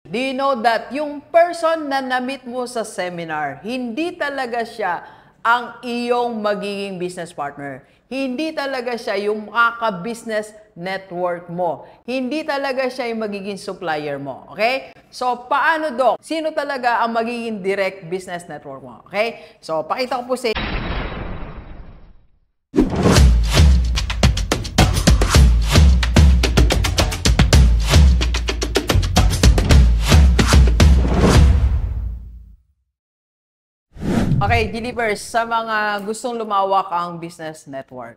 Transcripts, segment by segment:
Do you know that yung person na na-meet mo sa seminar, hindi talaga siya ang iyong magiging business partner. Hindi talaga siya yung makaka-business network mo. Hindi talaga siya yung magiging supplier mo. Okay? So, paano, Doc? Sino talaga ang magiging direct business network mo? Okay? So, pakita ko po sa Okay, Gilipers, sa mga gustong lumawak ang business network,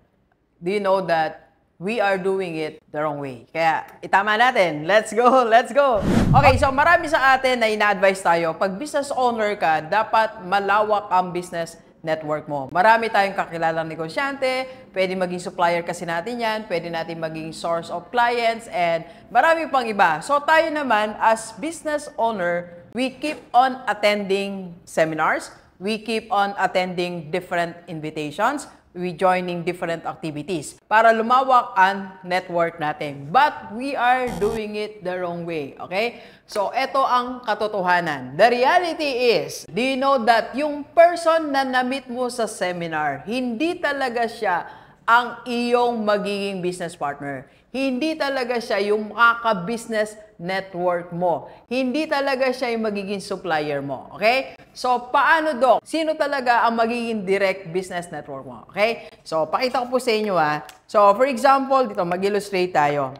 do you know that we are doing it the wrong way? Kaya, itama natin. Let's go! Let's go! Okay, so marami sa atin na ina-advise tayo, pag business owner ka, dapat malawak ang business network mo. Marami tayong kakilalang negosyante, pwede maging supplier kasi natin yan, pwede natin maging source of clients, and marami pang iba. So tayo naman, as business owner, we keep on attending seminars, we keep on attending different invitations, we joining different activities para lumawak ang network natin. But we are doing it the wrong way, okay? So, ito ang katotohanan. The reality is, do you know that yung person na na-meet mo sa seminar, hindi talaga siya ang iyong magiging business partner. Hindi talaga siya yung makaka-business network mo. Hindi talaga siya yung magiging supplier mo. Okay? So, paano, Doc? Sino talaga ang magiging direct business network mo? Okay? So, pakita ko po sa inyo ha. So, for example, dito mag-illustrate tayo.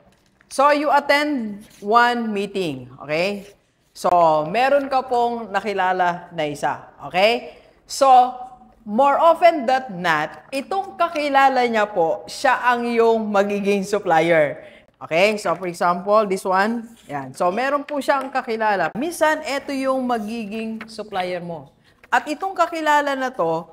So, you attend one meeting. Okay? So, meron ka pong nakilala na isa. Okay? So, more often than not, itong kakilala niya po, siya ang yung magiging supplier. Okay? So, for example, this one. Yan. So, meron po siyang kakilala. Minsan, ito yung magiging supplier mo. At itong kakilala na to,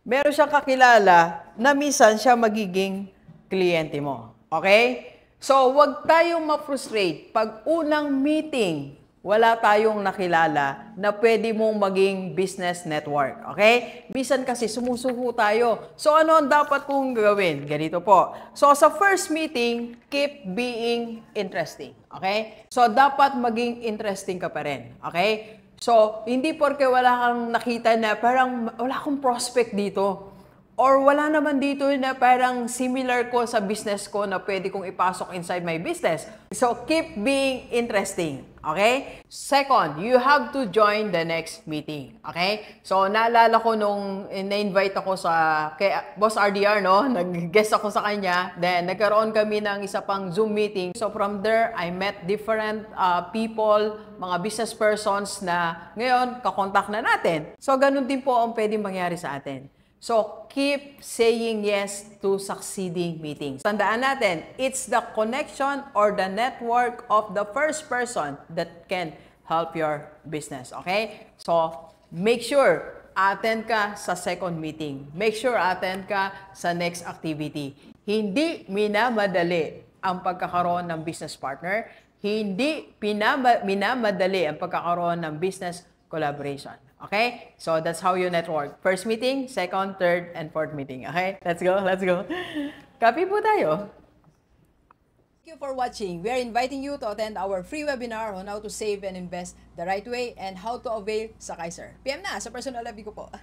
meron siyang kakilala na minsan siya magiging kliyente mo. Okay? So, wag tayong ma-frustrate. Pag unang meeting, wala tayong nakilala na pwede mong maging business network. Okay? Bisan kasi sumusuko tayo. So, ano ang dapat kong gawin? Ganito po. So, sa first meeting, keep being interesting. Okay? So, dapat maging interesting ka pa rin. Okay? So, hindi porke wala kang nakita na parang wala akong prospect dito. Or wala naman dito na parang similar ko sa business ko na pwede kong ipasok inside my business. So, keep being interesting. Okay? Second, you have to join the next meeting. Okay? So, naalala ko nung na-invite ako kay Boss RDR, no? Nag-guest ako sa kanya. Then, nagkaroon kami ng isa pang Zoom meeting. So, from there, I met different people, mga business persons na ngayon, kakontak na natin. So, ganun din po ang pwedeng mangyari sa atin. So, keep saying yes to succeeding meetings. Tandaan natin, it's the connection or the network of the first person that can help your business. Okay? So, make sure attend ka sa second meeting. Make sure attend ka sa next activity. Hindi minamadali ang pagkakaroon ng business partner. Hindi minamadali ang pagkakaroon ng business collaboration. Okay? So, that's how you network. First meeting, second, third, and fourth meeting. Okay? Let's go, let's go. Copy po tayo. Thank you for watching. We are inviting you to attend our free webinar on how to save and invest the right way and how to avail sa Kaiser. PM na sa personal lobby ko po.